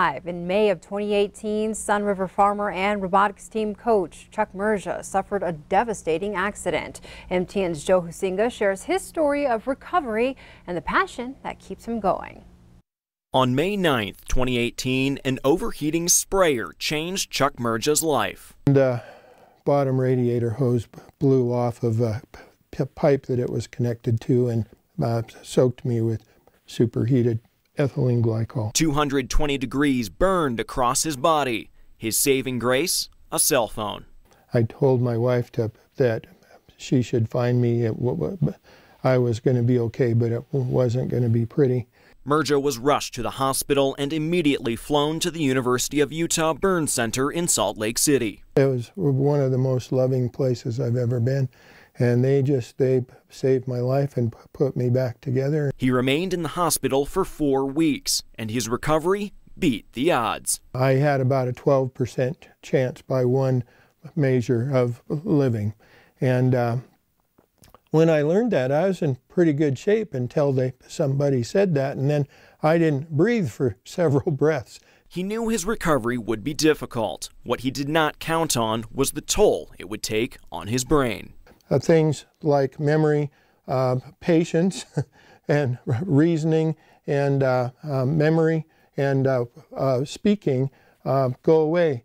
In May of 2018, Sun River farmer and robotics team coach Chuck Merja suffered a devastating accident. MTN's Joe Husinga shares his story of recovery and the passion that keeps him going. On May 9th, 2018, an overheating sprayer changed Chuck Merja's life. The bottom radiator hose blew off of a pipe that it was connected to and soaked me with superheated ethylene glycol. 220 degrees burned across his body. His saving grace, a cell phone. I told my wife that she should find me. I was going to be okay, but it wasn't going to be pretty. Merja was rushed to the hospital and immediately flown to the University of Utah Burn Center in Salt Lake City. It was one of the most loving places I've ever been, and they saved my life and put me back together. He remained in the hospital for 4 weeks, and his recovery beat the odds. I had about a 12% chance by one measure of living, and when I learned that, I was in pretty good shape until somebody said that, and then I didn't breathe for several breaths. He knew his recovery would be difficult. What he did not count on was the toll it would take on his brain. Things like memory, patience, and reasoning, and memory, and speaking go away.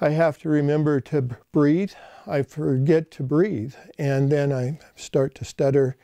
I have to remember to breathe. I forget to breathe, and then I start to stutter,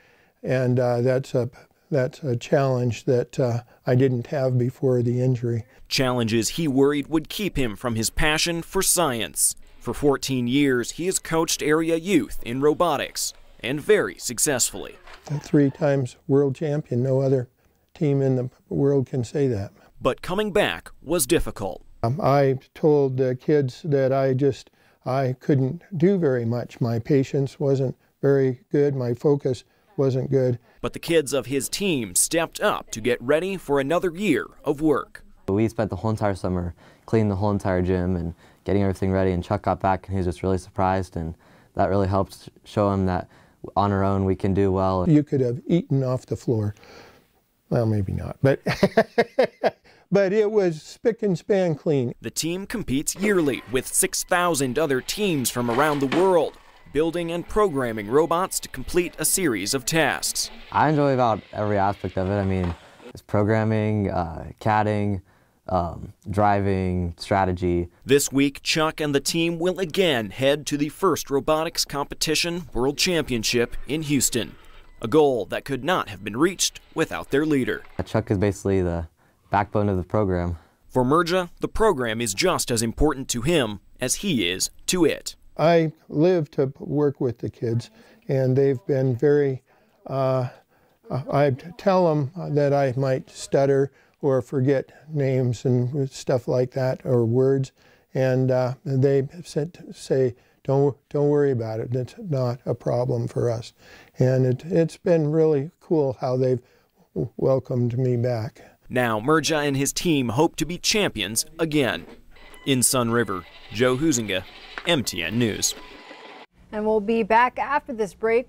and that's a challenge that I didn't have before the injury. Challenges he worried would keep him from his passion for science. For 14 years, he has coached area youth in robotics, and very successfully. 3 times world champion. No other team in the world can say that. But coming back was difficult. I told the kids that I couldn't do very much. My patience wasn't very good. My focus wasn't good. But the kids of his team stepped up to get ready for another year of work. We spent the whole entire summer cleaning the whole entire gym and getting everything ready, and Chuck got back and he was just really surprised, and that really helped show him that on our own we can do well. You could have eaten off the floor. Well, maybe not, but but it was spick and span clean. The team competes yearly with 6,000 other teams from around the world, building and programming robots to complete a series of tasks. I enjoy about every aspect of it. I mean, it's programming, CADing, driving, strategy. This week, Chuck and the team will again head to the first robotics competition world championship in Houston, a goal that could not have been reached without their leader. Chuck is basically the backbone of the program. For Merja, the program is just as important to him as he is to it. I live to work with the kids, and they've been very, I tell them that I might stutter or forget names and stuff like that, or words, and they say, don't worry about it, it's not a problem for us. And it's been really cool how they've welcomed me back. Now Merja and his team hope to be champions again. In Sun River, Joe Husinga, MTN News. And we'll be back after this break.